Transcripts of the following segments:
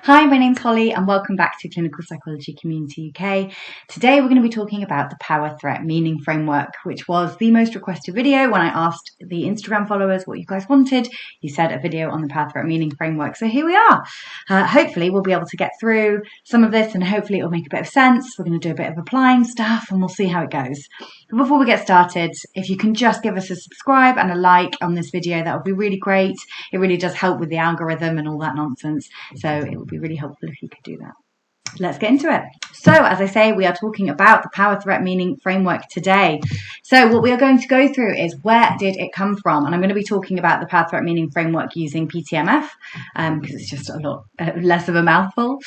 Hi, my name's Holly and welcome back to Clinical Psychology Community UK. Today we're going to be talking about the Power Threat Meaning Framework, which was the most requested video when I asked the Instagram followers what you guys wanted. You said a video on the Power Threat Meaning Framework, so here we are. Hopefully we'll be able to get through some of this and hopefully it'll make a bit of sense. We're going to do a bit of applying stuff and we'll see how it goes. But before we get started, if you can just give us a subscribe and a like on this video, that would be really great. It really does help with the algorithm and all that nonsense, so it would be really helpful if you could do that. Let's get into it. So, as I say, we are talking about the Power Threat Meaning Framework today. So what we are going to go through is where did it come from? And I'm going to be talking about the Power Threat Meaning Framework using PTMF because it's just a lot less of a mouthful.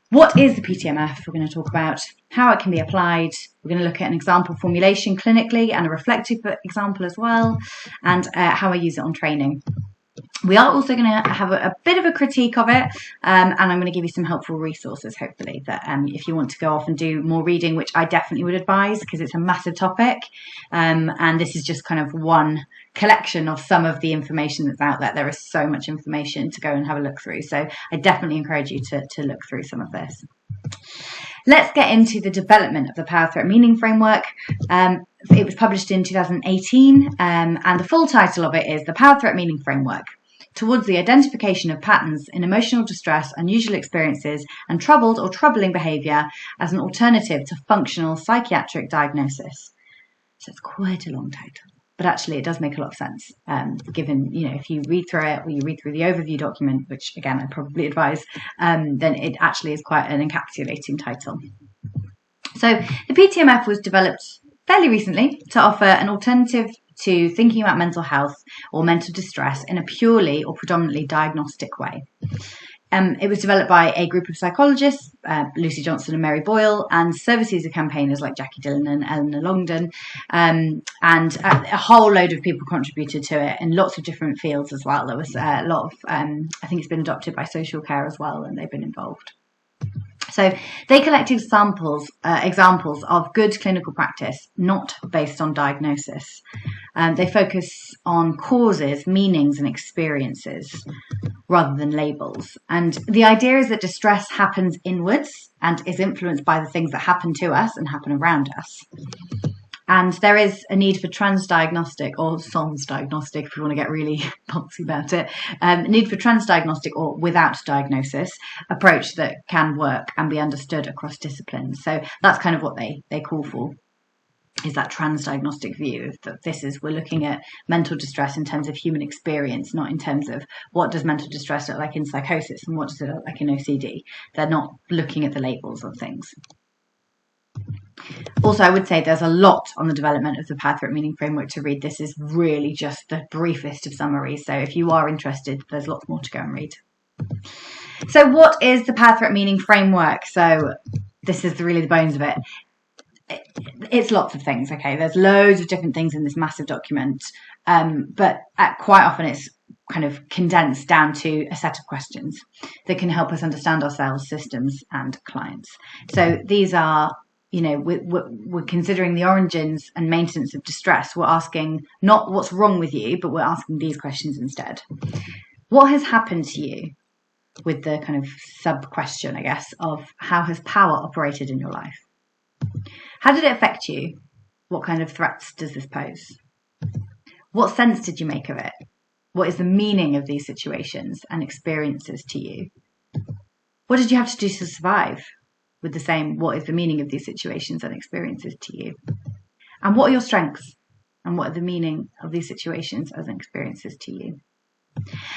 What is the PTMF? We're going to talk about how it can be applied. We're going to look at an example formulation clinically and a reflective example as well, and how I use it on training. We are also going to have a bit of a critique of it, and I'm going to give you some helpful resources, hopefully, that if you want to go off and do more reading, which I definitely would advise because it's a massive topic, and this is just kind of one collection of some of the information that's out there. There is so much information to go and have a look through, so I definitely encourage you to look through some of this. Let's get into the development of the Power Threat Meaning Framework. It was published in 2018, and the full title of it is The Power Threat Meaning Framework, towards the identification of patterns in emotional distress, unusual experiences, and troubled or troubling behaviour as an alternative to functional psychiatric diagnosis. So it's quite a long title, but actually it does make a lot of sense, given, if you read through it or you read through the overview document, which again I probably advise, then it actually is quite an encapsulating title. So the PTMF was developed fairly recently to offer an alternative to thinking about mental health or mental distress in a purely or predominantly diagnostic way. It was developed by a group of psychologists, Lucy Johnson and Mary Boyle, and service user campaigners like Jackie Dillon and Eleanor Longdon, and a whole load of people contributed to it in lots of different fields as well. There was a lot of, I think it's been adopted by social care as well, and they've been involved. So they collected examples of good clinical practice, not based on diagnosis. They focus on causes, meanings, and experiences rather than labels. And the idea is that distress happens inwards and is influenced by the things that happen to us and happen around us. And there is a need for transdiagnostic or sans diagnostic, if you want to get really fancy about it, need for transdiagnostic or without diagnosis approach that can work and be understood across disciplines. So that's kind of what they call for, is that transdiagnostic view of that we're looking at mental distress in terms of human experience, not in terms of what does mental distress look like in psychosis and what does it look like in OCD. They're not looking at the labels of things. Also, I would say there's a lot on the development of the Power Threat Meaning Framework to read. This is really just the briefest of summaries. So if you are interested, there's lots more to go and read. So what is the Power Threat Meaning Framework? So this is really the bones of it. It's lots of things, okay? There's loads of different things in this massive document, but quite often it's kind of condensed down to a set of questions that can help us understand ourselves, systems, and clients. So these are, we're considering the origins and maintenance of distress. We're asking not what's wrong with you, but we're asking these questions instead. What has happened to you, with the kind of sub-question, I guess, of how has power operated in your life? How did it affect you? What kind of threats does this pose? What sense did you make of it? What is the meaning of these situations and experiences to you? What did you have to do to survive? With the same, what is the meaning of these situations and experiences to you? And what are your strengths? And what are the meaning of these situations and experiences to you?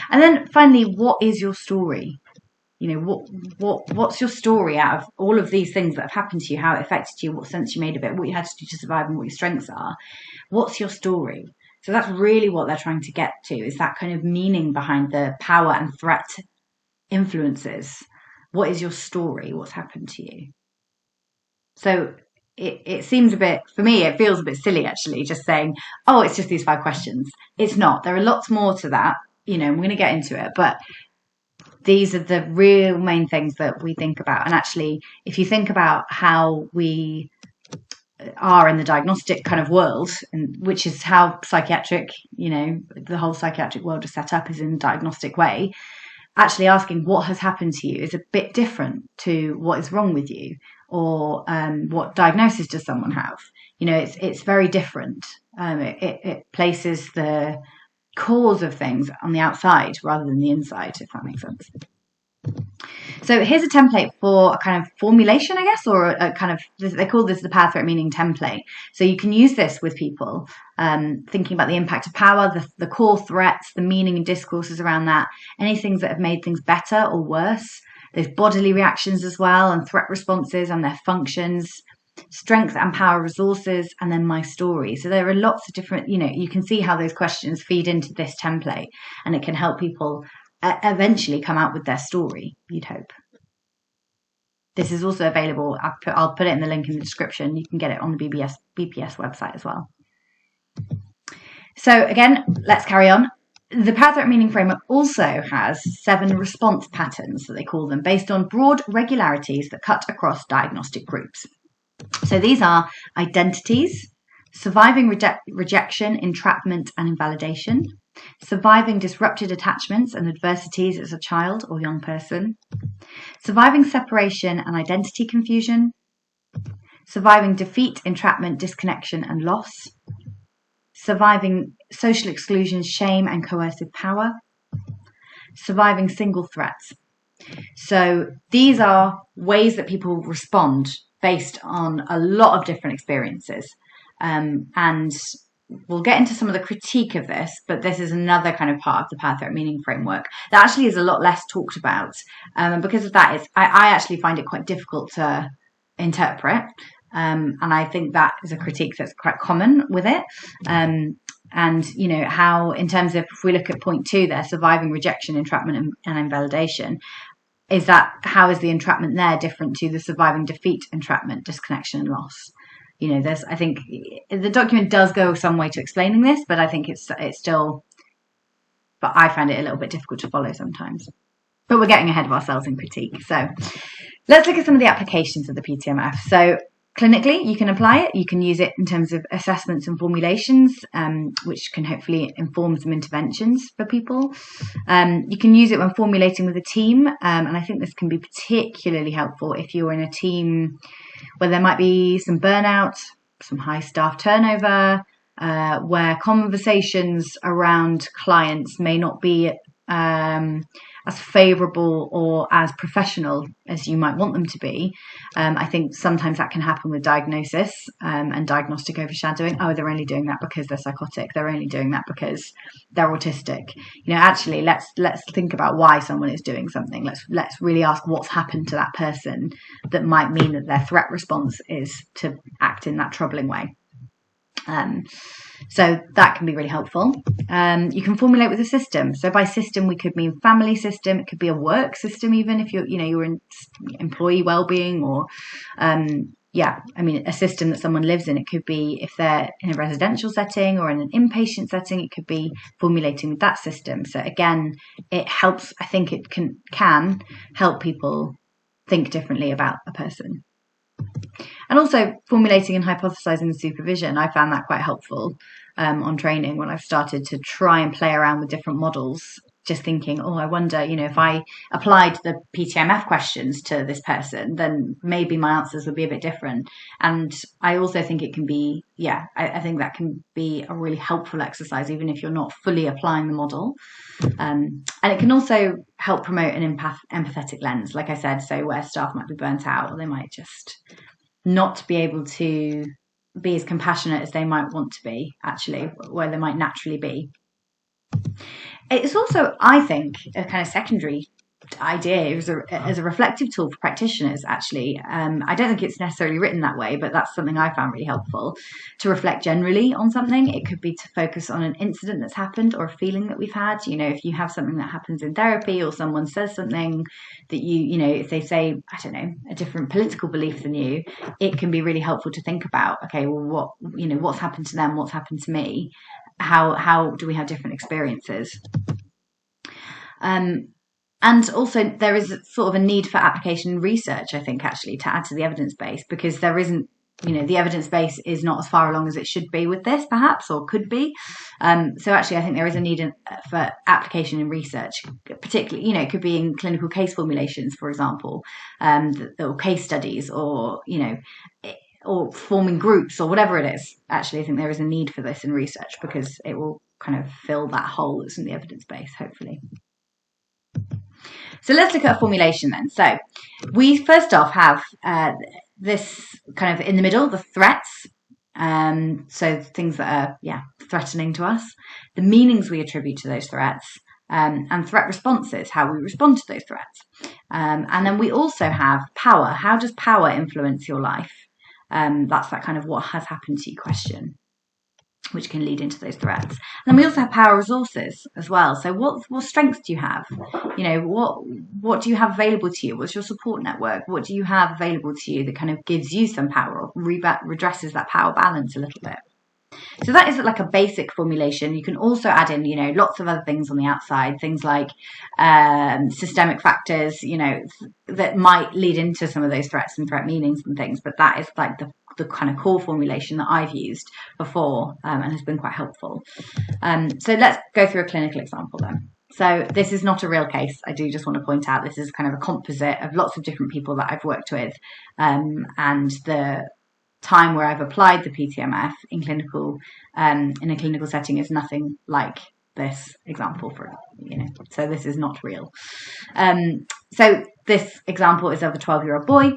And then finally, what is your story? What's your story out of all of these things that have happened to you, how it affected you, what sense you made of it, what you had to do to survive, and what your strengths are? What's your story? So that's really what they're trying to get to, is that kind of meaning behind the power and threat influences. What is your story? What's happened to you? So it seems a bit, for me, it feels a bit silly actually, just saying, oh, it's just these 5 questions. It's not. There are lots more to that. I'm going to get into it, but these are the real main things that we think about. And actually, if you think about how we are in the diagnostic kind of world, and which is how psychiatric, the whole psychiatric world is set up, is in a diagnostic way. actually asking what has happened to you is a bit different to what is wrong with you, or what diagnosis does someone have. It's very different. It places the cause of things on the outside rather than the inside, if that makes sense. So here's a template for a kind of formulation, I guess, or a kind of, they call this the power threat meaning template. So you can use this with people, thinking about the impact of power, the core threats, the meaning and discourses around that, any things that have made things better or worse. There's bodily reactions as well, and threat responses and their functions, strength and power resources, and then my story. So there are lots of different, you can see how those questions feed into this template, and it can help people eventually come out with their story, you'd hope. This is also available. I'll put it in the link in the description. You can get it on the BPS website as well. So again, let's carry on. The Power Threat Meaning Framework also has 7 response patterns, that they call them, based on broad regularities that cut across diagnostic groups. So these are identities, surviving rejection, entrapment and invalidation, surviving disrupted attachments and adversities as a child or young person, surviving separation and identity confusion, surviving defeat, entrapment, disconnection and loss, surviving social exclusion, shame and coercive power, surviving single threats. So these are ways that people respond based on a lot of different experiences. And we'll get into some of the critique of this, but this is another kind of part of the Power Threat Meaning Framework that actually is a lot less talked about. And because of that, I actually find it quite difficult to interpret. And I think that is a critique that's quite common with it. And, how, in terms of, if we look at point 2 there, surviving rejection, entrapment and invalidation, how is the entrapment there different to the surviving defeat, entrapment, disconnection and loss? I think the document does go some way to explaining this, but I think it's still, but I find it a little bit difficult to follow sometimes. But we're getting ahead of ourselves in critique. So let's look at some of the applications of the PTMF. So clinically, you can apply it. You can use it in terms of assessments and formulations, which can hopefully inform some interventions for people. You can use it when formulating with a team, and I think this can be particularly helpful if you're in a team where there might be some burnout, some high staff turnover, where conversations around clients may not be as favourable or as professional as you might want them to be. I think sometimes that can happen with diagnosis and diagnostic overshadowing. Oh, they're only doing that because they're psychotic. They're only doing that because they're autistic. Actually, let's think about why someone is doing something. Let's really ask what's happened to that person that might mean that their threat response is to act in that troubling way. So that can be really helpful. You can formulate with a system. So by system, we could mean family system. It could be a work system, even if you're in employee well-being, or a system that someone lives in. It could be if they're in a residential setting or in an inpatient setting. It could be formulating with that system. So again, it helps. I think it can help people think differently about a person. And also formulating and hypothesizing the supervision. I found that quite helpful on training when I've started to try and play around with different models, just thinking, I wonder, if I applied the PTMF questions to this person, then maybe my answers would be a bit different. And I also think it can be, I think that can be a really helpful exercise, even if you're not fully applying the model. And it can also help promote an empathetic lens, like I said, so where staff might be burnt out, or they might just not be able to be as compassionate as they might want to be, actually, where they might naturally be. It's also, I think, a kind of secondary idea as a reflective tool for practitioners, actually. I don't think it's necessarily written that way, but that's something I found really helpful, to reflect generally on something. It could be to focus on an incident that's happened or a feeling that we've had. If you have something that happens in therapy, or someone says something that if they say, I don't know, a different political belief than you, it can be really helpful to think about, okay, well, what's happened to them, what's happened to me, how do we have different experiences? And also there is sort of a need for application research, I think, actually, to add to the evidence base, because there isn't the evidence base is not as far along as it should be with this, perhaps, or could be. So actually, I think there is a need for application in research, particularly, it could be in clinical case formulations, for example, or case studies, or, or forming groups, or whatever it is. Actually, I think there is a need for this in research because it will kind of fill that hole that's in the evidence base, hopefully. So let's look at a formulation then. So we first off have this kind of in the middle, the threats. So things that are, threatening to us, the meanings we attribute to those threats, and threat responses, how we respond to those threats. And then we also have power. How does power influence your life? That's that kind of what has happened to you question, which can lead into those threats. And then we also have power resources as well. So what strengths do you have? What do you have available to you? What's your support network? What do you have available to you that kind of gives you some power or redresses that power balance a little bit? So that is like a basic formulation. You can also add in, lots of other things on the outside, things like systemic factors, that might lead into some of those threats and threat meanings and things. But that is like the kind of core formulation that I've used before and has been quite helpful. So let's go through a clinical example then. So this is not a real case. I do just want to point out this is kind of a composite of lots of different people that I've worked with, and the time where I've applied the PTMF in a clinical setting is nothing like this example so this is not real. So this example is of a 12-year-old boy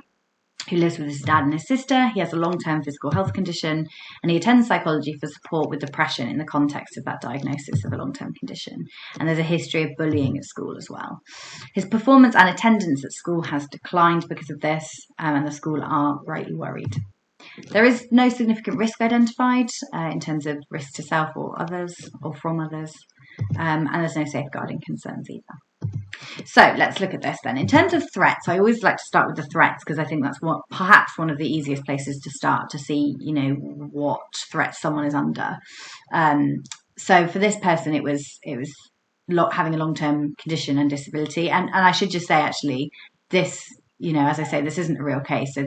who lives with his dad and his sister. He has a long-term physical health condition, and he attends psychology for support with depression in the context of that diagnosis of a long-term condition. And there's a history of bullying at school as well. His performance and attendance at school has declined because of this, and the school are rightly worried. There is no significant risk identified in terms of risk to self or others or from others, and there's no safeguarding concerns either. So let's look at this then. In terms of threats, I always like to start with the threats because I think that's perhaps one of the easiest places to start to see, what threats someone is under. So for this person, it was having a long-term condition and disability, and I should just say actually this. As I say, this isn't a real case. So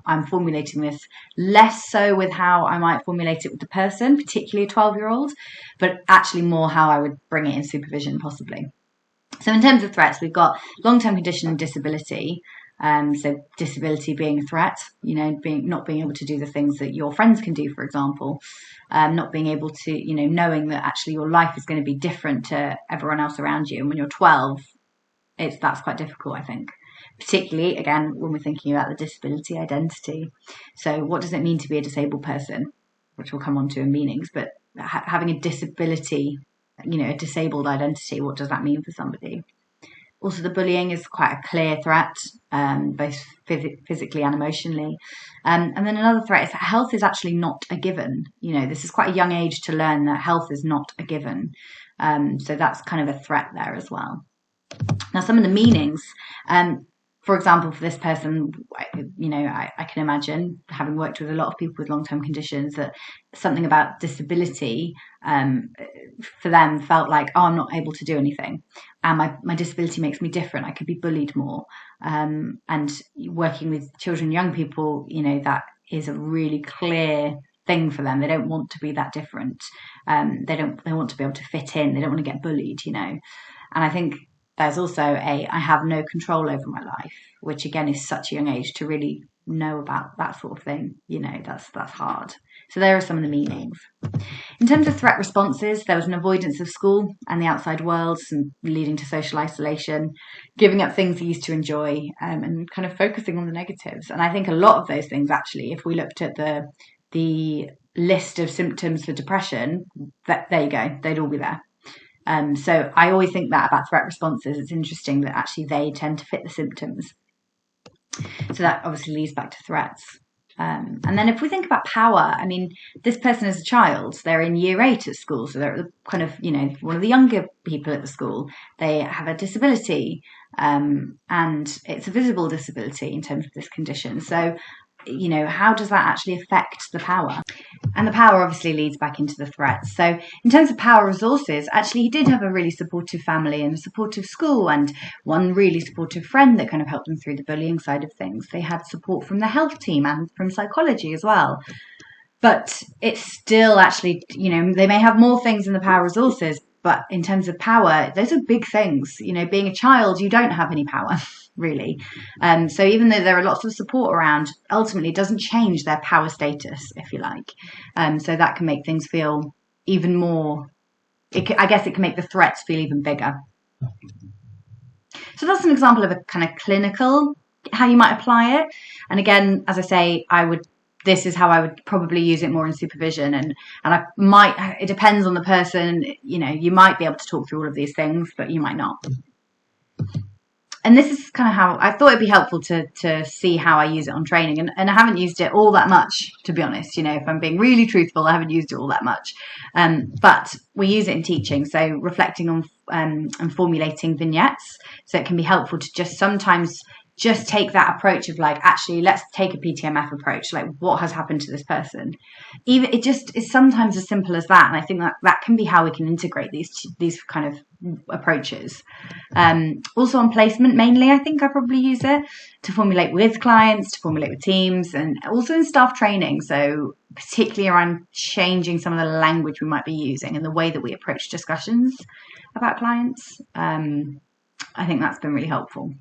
I'm formulating this less so with how I might formulate it with the person, particularly a 12-year-old, but actually more how I would bring it in supervision possibly. So in terms of threats, we've got long-term condition and disability. So disability being a threat, not being able to do the things that your friends can do, for example, not being able to, knowing that actually your life is going to be different to everyone else around you. And when you're 12, that's quite difficult, I think. Particularly, again, when we're thinking about the disability identity. So what does it mean to be a disabled person, which we'll come on to in meanings, but having a disability, a disabled identity, what does that mean for somebody? Also, the bullying is quite a clear threat, both physically and emotionally. And then another threat is that health is actually not a given. This is quite a young age to learn that health is not a given. So that's kind of a threat there as well. Now, some of the meanings, for example, for this person, I can imagine, having worked with a lot of people with long-term conditions, that something about disability for them felt like, I'm not able to do anything. And my disability makes me different. I could be bullied more. And working with children, young people, that is a really clear thing for them. They don't want to be that different. They want to be able to fit in. They don't want to get bullied, And I think there's also I have no control over my life, which again is such a young age to really know about that sort of thing. That's hard. So there are some of the meanings. In terms of threat responses, there was an avoidance of school and the outside world, leading to social isolation, giving up things he used to enjoy, and kind of focusing on the negatives. And I think a lot of those things, actually, if we looked at the list of symptoms for depression, there you go, they'd all be there. So I always think that about threat responses. It's interesting that actually they tend to fit the symptoms. So that obviously leads back to threats. And then if we think about power, this person is a child. They're in year 8 at school. So they're kind of, one of the younger people at the school. They have a disability, and it's a visible disability in terms of this condition. So you know, how does that actually affect the power? And the power obviously leads back into the threats. So in terms of power resources, actually he did have a really supportive family and a supportive school and one really supportive friend that kind of helped them through the bullying side of things. They had support from the health team and from psychology as well. But it's still actually, you know, they may have more things in the power resources, but in terms of power, those are big things. You know, being a child, you don't have any power, really. So even though there are lots of support around, ultimately it doesn't change their power status, if you like. So that can make things feel even more, I guess it can make the threats feel even bigger. So that's an example of a kind of clinical, how you might apply it. And again, as I say, this is how I would probably use it more in supervision. And it depends on the person, you know, you might be able to talk through all of these things, but you might not. And this is kind of how I thought it'd be helpful to see how I use it on training. And I haven't used it all that much, to be honest. You know, if I'm being really truthful, I haven't used it all that much. But we use it in teaching. So reflecting on and formulating vignettes. So it can be helpful to just sometimes just take that approach of like, actually, let's take a PTMF approach. Like, what has happened to this person? Even it just is sometimes as simple as that. And I think that can be how we can integrate these kind of approaches. Also on placement, mainly, I think I probably use it to formulate with clients, to formulate with teams, and also in staff training. So particularly around changing some of the language we might be using and the way that we approach discussions about clients. I think that's been really helpful.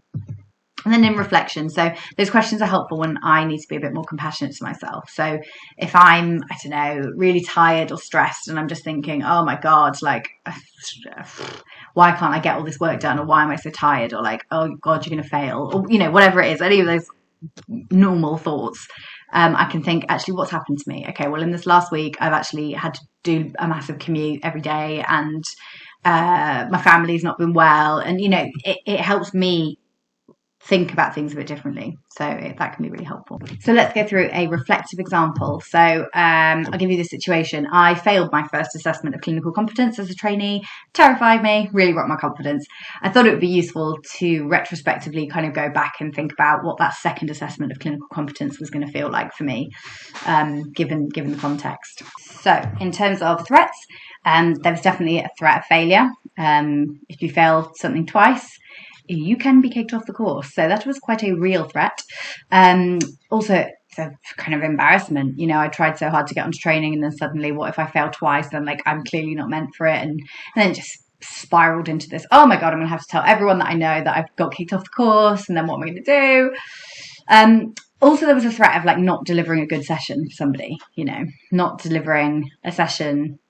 And then in reflection, so those questions are helpful when I need to be a bit more compassionate to myself. So if I'm, I don't know, really tired or stressed and I'm just thinking, oh my God, like, why can't I get all this work done? Or why am I so tired? Or like, oh God, you're going to fail. Or, you know, whatever it is, any of those normal thoughts, I can think, actually, what's happened to me? Okay, well, in this last week, I've actually had to do a massive commute every day and my family's not been well. And, you know, it helps me think about things a bit differently. So that can be really helpful. So let's go through a reflective example. So I'll give you the situation. I failed my first assessment of clinical competence as a trainee, terrified me, really rocked my confidence. I thought it would be useful to retrospectively kind of go back and think about what that second assessment of clinical competence was going to feel like for me, given the context. So in terms of threats, there was definitely a threat of failure. If you fail something twice, you can be kicked off the course. So that was quite a real threat. Also, so kind of embarrassment. You know, I tried so hard to get onto training and then suddenly, what if I fail twice? Then like, I'm clearly not meant for it. And then it just spiraled into this, oh my God, I'm going to have to tell everyone that I know that I've got kicked off the course. And then what am I going to do? Also, there was a threat of like not delivering a good session for somebody, you know, not delivering a session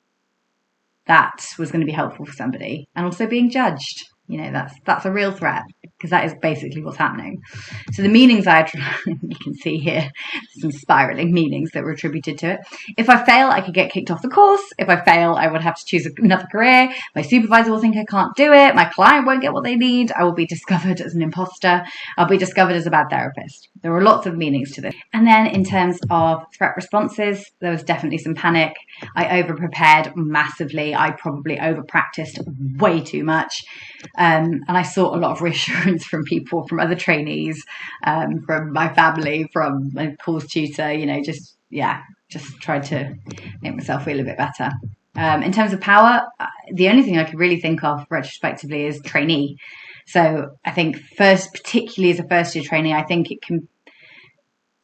that was going to be helpful for somebody, and also being judged. You know, that's a real threat, because that is basically what's happening. So the meanings you can see here, some spiraling meanings that were attributed to it. If I fail, I could get kicked off the course. If I fail, I would have to choose another career. My supervisor will think I can't do it. My client won't get what they need. I will be discovered as an imposter. I'll be discovered as a bad therapist. There were lots of meanings to this. And then in terms of threat responses, there was definitely some panic. I over-prepared massively. I probably over-practiced way too much. And I sought a lot of reassurance from people, from other trainees, from my family, from my course tutor, you know, just tried to make myself feel a bit better. In terms of power, the only thing I could really think of retrospectively is trainee. So I think particularly as a first year trainee, I think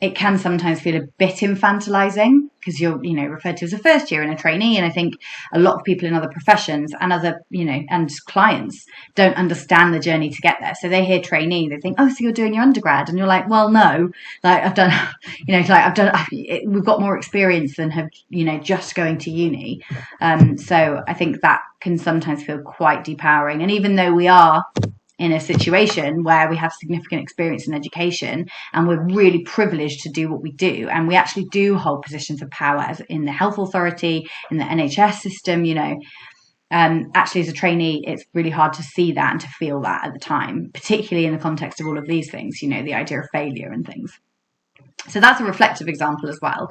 it can sometimes feel a bit infantilizing, because you're, you know, referred to as a first year and a trainee. And I think a lot of people in other professions and other, you know, and clients don't understand the journey to get there. So they hear trainee, they think, oh, so you're doing your undergrad. And you're like, well, no, like I've done, you know, we've got more experience than have, you know, just going to uni. So I think that can sometimes feel quite depowering. And even though we are in a situation where we have significant experience in education and we're really privileged to do what we do, and we actually do hold positions of power as in the health authority, in the NHS system, you know, actually as a trainee, it's really hard to see that and to feel that at the time, particularly in the context of all of these things, you know, the idea of failure and things. So that's a reflective example as well,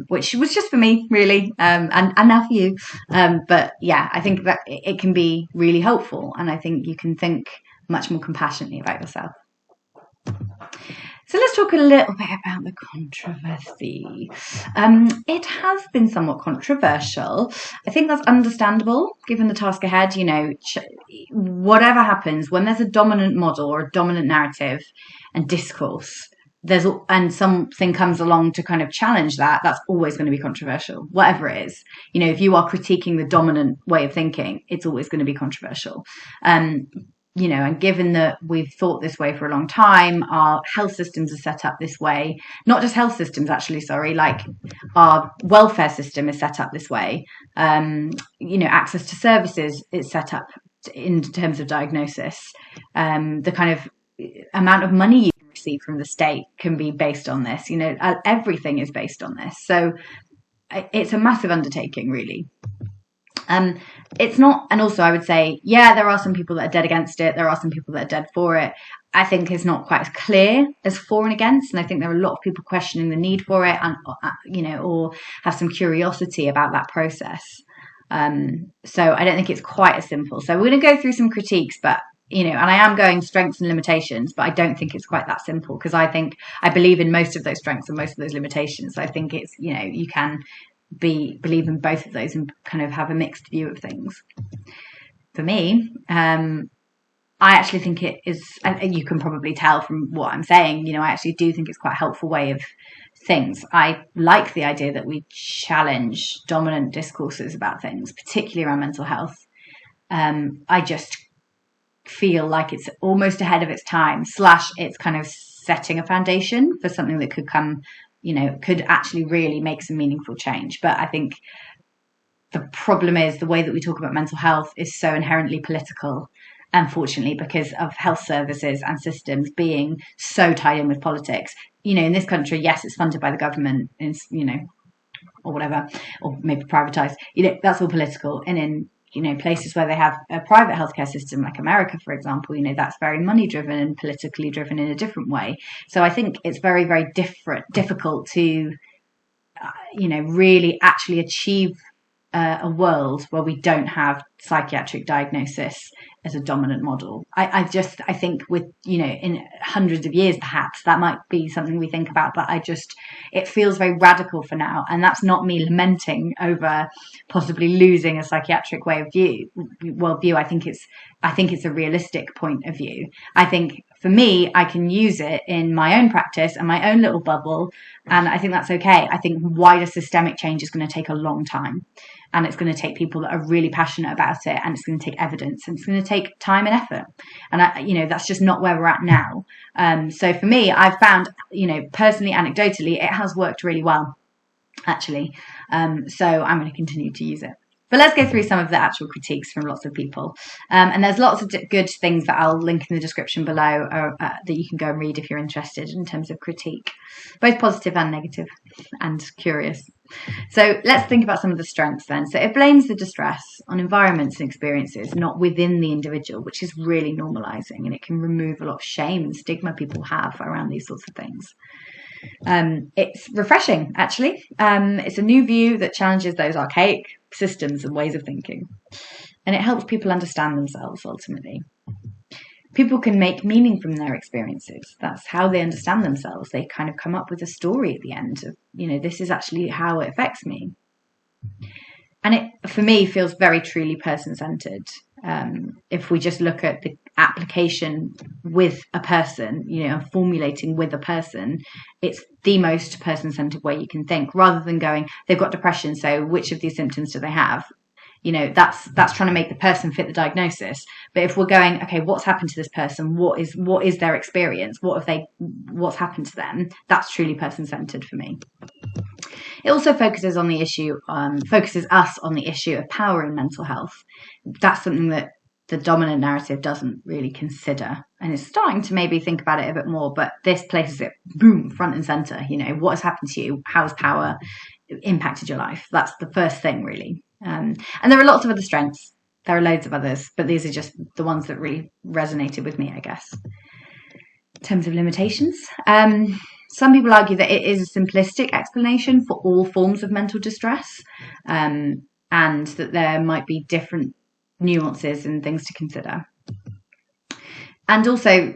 which was just for me, really, and now for you. But yeah, I think that it can be really helpful, and I think you can think much more compassionately about yourself. So let's talk a little bit about the controversy. It has been somewhat controversial. I think that's understandable given the task ahead. You know, whatever happens, when there's a dominant model or a dominant narrative and discourse, and something comes along to kind of challenge that, that's always going to be controversial, whatever it is. You know, if you are critiquing the dominant way of thinking, it's always going to be controversial. You know, and given that we've thought this way for a long time, our health systems are set up this way, not just health systems, actually, sorry, like our welfare system is set up this way. You know, access to services is set up in terms of diagnosis. The kind of amount of money you can receive from the state can be based on this. You know, everything is based on this. So it's a massive undertaking, really. It's not, and also I would say, yeah, there are some people that are dead against it. There are some people that are dead for it. I think it's not quite as clear as for and against. And I think there are a lot of people questioning the need for it and, you know, or have some curiosity about that process. So I don't think it's quite as simple. So we're going to go through some critiques, but, you know, and I am going strengths and limitations, but I don't think it's quite that simple because I believe in most of those strengths and most of those limitations. So I think it's, you know, you can believe in both of those and kind of have a mixed view of things. For me, I actually think it is, and you can probably tell from what I'm saying, you know, I actually do think it's quite a helpful way of things. I like the idea that we challenge dominant discourses about things, particularly around mental health. I just feel like it's almost ahead of its time, / it's kind of setting a foundation for something that could come, you know, could actually really make some meaningful change. But I think the problem is the way that we talk about mental health is so inherently political, unfortunately, because of health services and systems being so tied in with politics. You know, in this country, yes, it's funded by the government, you know, or whatever, or maybe privatized. You know, that's all political. And in, you know, places where they have a private healthcare system, like America, for example, you know, that's very money driven and politically driven in a different way. So I think it's very, very difficult to, you know, really actually achieve a world where we don't have psychiatric diagnosis as a dominant model. I think with, you know, in hundreds of years, perhaps that might be something we think about, but it feels very radical for now. And that's not me lamenting over possibly losing a psychiatric worldview. I think it's a realistic point of view. I think for me, I can use it in my own practice and my own little bubble. And I think that's okay. I think wider systemic change is going to take a long time. And it's going to take people that are really passionate about it, and it's going to take evidence, and it's going to take time and effort. And you know, that's just not where we're at now. So for me, I've found, you know, personally, anecdotally, it has worked really well, actually. So I'm going to continue to use it. But let's go through some of the actual critiques from lots of people. And there's lots of good things that I'll link in the description below that you can go and read if you're interested in terms of critique, both positive and negative and curious. So let's think about some of the strengths then. So it blames the distress on environments and experiences, not within the individual, which is really normalizing, and it can remove a lot of shame and stigma people have around these sorts of things. It's refreshing, actually. It's a new view that challenges those archaic systems and ways of thinking, and it helps people understand themselves ultimately. People can make meaning from their experiences. That's how they understand themselves. They kind of come up with a story at the end of, you know, this is actually how it affects me. And it, for me, feels very truly person-centered. If we just look at the application with a person, you know, formulating with a person, it's the most person-centered way you can think, rather than going, they've got depression, so which of these symptoms do they have? You know, that's trying to make the person fit the diagnosis. But if we're going, okay, what's happened to this person? What is their experience? What's happened to them? That's truly person-centered for me. It also focuses us on the issue of power in mental health. That's something that the dominant narrative doesn't really consider, and it's starting to maybe think about it a bit more, but this places it, boom, front and center. You know, what has happened to you? How has power impacted your life? That's the first thing, really. And there are lots of other strengths. There are loads of others, but these are just the ones that really resonated with me, I guess. In terms of limitations, some people argue that it is a simplistic explanation for all forms of mental distress, and that there might be different nuances and things to consider. And also,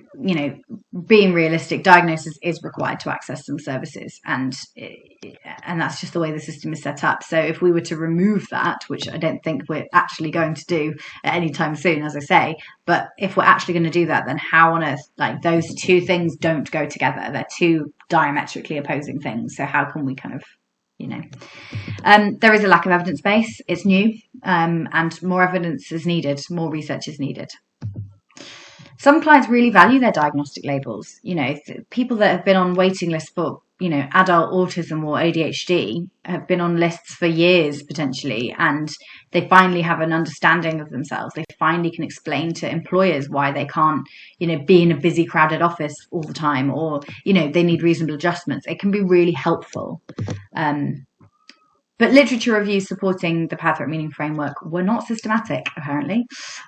being realistic, diagnosis is required to access some services, and that's just the way the system is set up. So if we were to remove that, which I don't think we're actually going to do at any time soon, as I say, but if we're actually going to do that, then how on earth, those two things don't go together. They're two diametrically opposing things. So how can we kind of, there is a lack of evidence base. It's new, and more evidence is needed, more research is needed. Some clients really value their diagnostic labels. People that have been on waiting lists for, adult autism or ADHD have been on lists for years potentially, and they finally have an understanding of themselves. They finally can explain to employers why they can't, be in a busy, crowded office all the time, or, they need reasonable adjustments. It can be really helpful. But literature reviews supporting the Power Threat Meaning Framework were not systematic, apparently.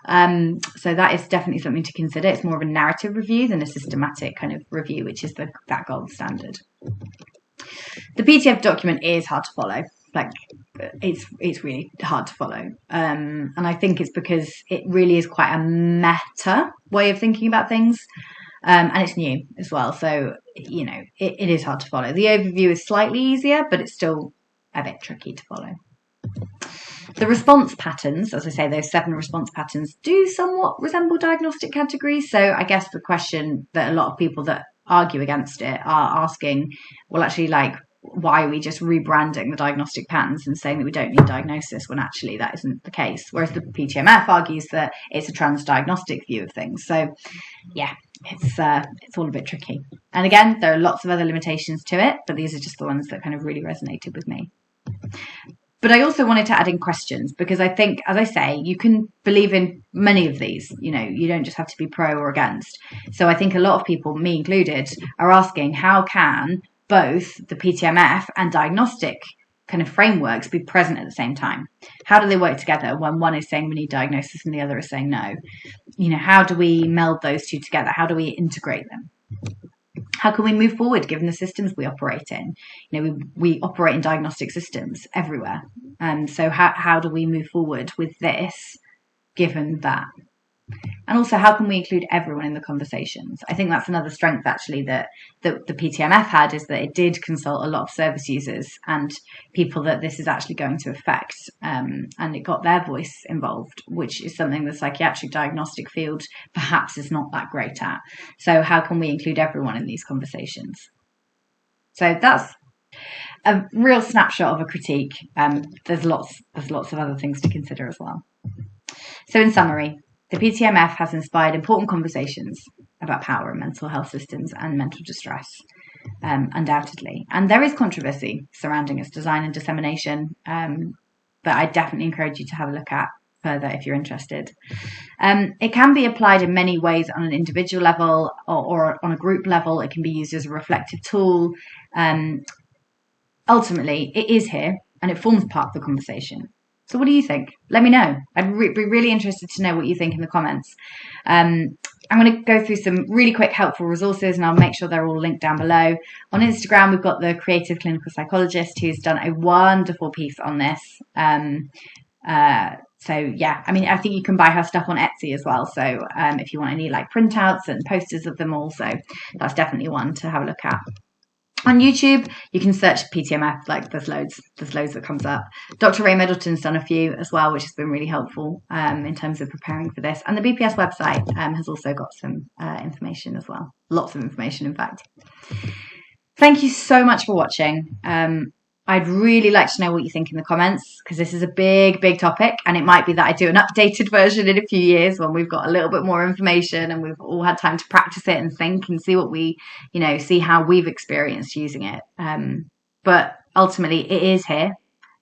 So that is definitely something to consider. It's more of a narrative review than a systematic kind of review, which is that gold standard. The PTF document is hard to follow. It's really hard to follow. And I think it's because it really is quite a meta way of thinking about things. And it's new as well. So, it is hard to follow. The overview is slightly easier, but it's still a bit tricky to follow. The response patterns, as I say, those 7 response patterns do somewhat resemble diagnostic categories. So I guess the question that a lot of people that argue against it are asking, well, actually, why are we just rebranding the diagnostic patterns and saying that we don't need diagnosis when actually that isn't the case? Whereas the PTMF argues that it's a transdiagnostic view of things. So yeah, it's all a bit tricky. And again, there are lots of other limitations to it, but these are just the ones that kind of really resonated with me. But I also wanted to add in questions, because I think, as I say, you can believe in many of these. You don't just have to be pro or against. So I think a lot of people, me included, are asking, how can both the PTMF and diagnostic kind of frameworks be present at the same time? How do they work together when one is saying we need diagnosis and the other is saying no? How do we meld those two together? How do we integrate them? How can we move forward given the systems we operate in? We operate in diagnostic systems everywhere. And so how do we move forward with this given that? And also, how can we include everyone in the conversations? I think that's another strength, actually, that the PTMF had, is that it did consult a lot of service users and people that this is actually going to affect, and it got their voice involved, which is something the psychiatric diagnostic field perhaps is not that great at. So how can we include everyone in these conversations? So that's a real snapshot of a critique. There's lots of other things to consider as well. So in summary, the PTMF has inspired important conversations about power in mental health systems and mental distress, undoubtedly. And there is controversy surrounding its design and dissemination, but I definitely encourage you to have a look at further if you're interested. It can be applied in many ways on an individual level or on a group level. It can be used as a reflective tool. Ultimately, it is here and it forms part of the conversation. So what do you think? Let me know. I'd be really interested to know what you think in the comments. I'm going to go through some really quick helpful resources, and I'll make sure they're all linked down below. On Instagram, we've got the creative clinical psychologist who's done a wonderful piece on this. So yeah, I think you can buy her stuff on Etsy as well. So if you want any printouts and posters of them all, so that's definitely one to have a look at. On YouTube, you can search PTMF, there's loads that comes up. Dr. Ray Middleton's done a few as well, which has been really helpful in terms of preparing for this. And the BPS website has also got some information as well. Lots of information, in fact. Thank you so much for watching. I'd really like to know what you think in the comments, because this is a big topic, and it might be that I do an updated version in a few years when we've got a little bit more information and we've all had time to practice it and think and see what we, see how we've experienced using it. But ultimately, it is here.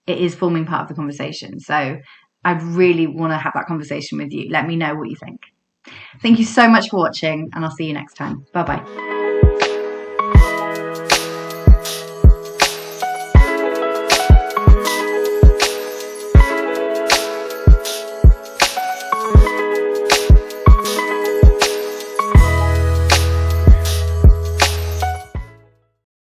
It is forming part of the conversation. So I'd really want to have that conversation with you. Let me know what you think. Thank you so much for watching, and I'll see you next time. Bye-bye.